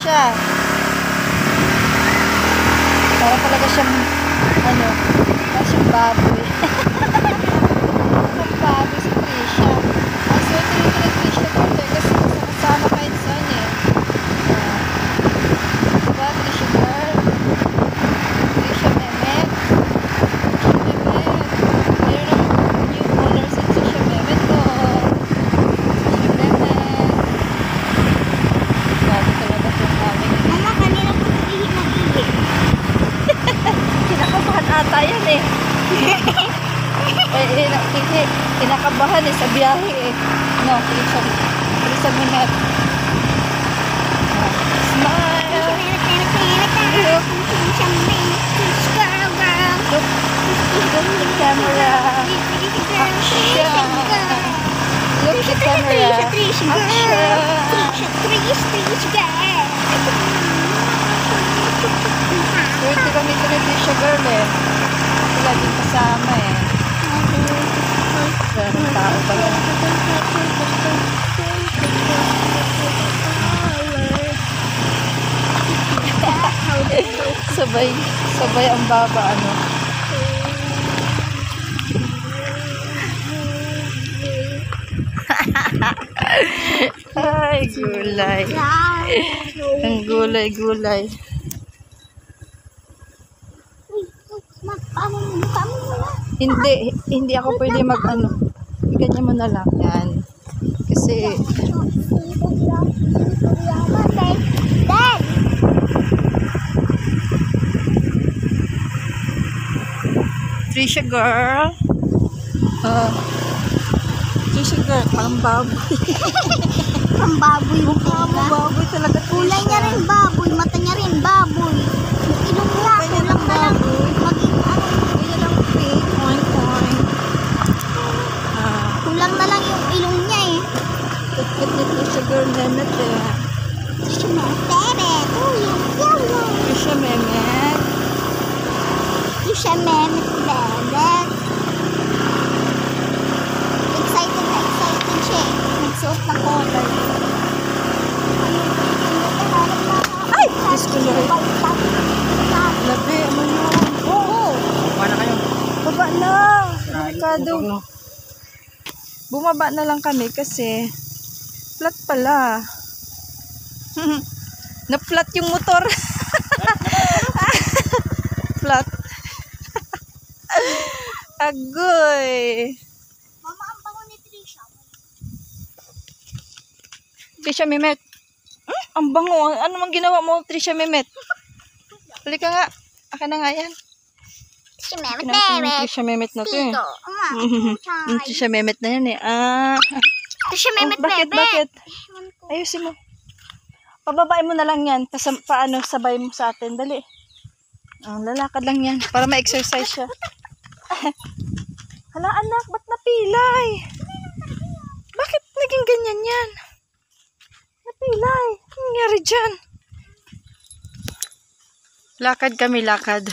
Siya. Para talaga siyang para siyang baboy. Ang baboy si Trisha. Ang swerte rin ni Trisha Gordo kasi kasama kahit saan eh. Diba Trisha Girl? Trisha Mehmet. Trisha Mehmet. Meron ang new owner si Trisha Mehmet ko. Trisha Mehmet. Grabe talaga itong aming. Mama, kanina ko nag-ihi ng ihi. Kinakabahan ata yan eh. Kinakabahan eh sa biyahe eh. No, Trisha Mehmet. Smile. Look to the camera. Action. Look to the camera. Swerte kami ito ni Trisha Girl eh. Laging kasama eh. Pero tao pala. Sabay ang baba ano. Ay, gulay. Ang gulay. Hindi ako pwede ganyan mo na lang yan. Kasi Dad! Trisha Girl. Trisha Girl, parang baboy. Ang baboy mo Mukha mo baboy talaga. kulay niya rin baboy, mata niya rin baboy. Yung ilong niya, kulang na lang. Maging Ganyan lang pink. Oink. kulang na lang yung ilong niya eh. Kut ni Trisha Girl Mehmet eh. Trisha Mehmet. Oh, yung yellow. Trisha Mehmet. Trisha Mehmet. Excited siya eh. Nagsuot ng collar. Ay! Diyos ko Lord. Labi, ano yun? Oo. Bumaba na kayo. Baba na. Delikado. Bumaba na lang kami kasi flat pala. Na-flat yung motor. Flat. Agoy. Mama, ang bango ni Trisha. Trisha Mehmet. Ang bango. Ano mang ginawa mo, Trisha Mehmet? Halika nga. Akin na nga yan. Trisha Mehmet. Trisha Mehmet na to eh. Tito. Yung Trisha Mehmet na yan eh. Trisha Mehmet. Bakit? Ayusin mo. Pababain mo na lang yan. Tapos paano sabay mo sa atin. Dali. Lalakad lang yan. Para ma-exercise siya. Hala anak, ba't napilay? Bakit naging ganyan yan? Napilay. Ano nangyari dyan? Lakad kami, lakad.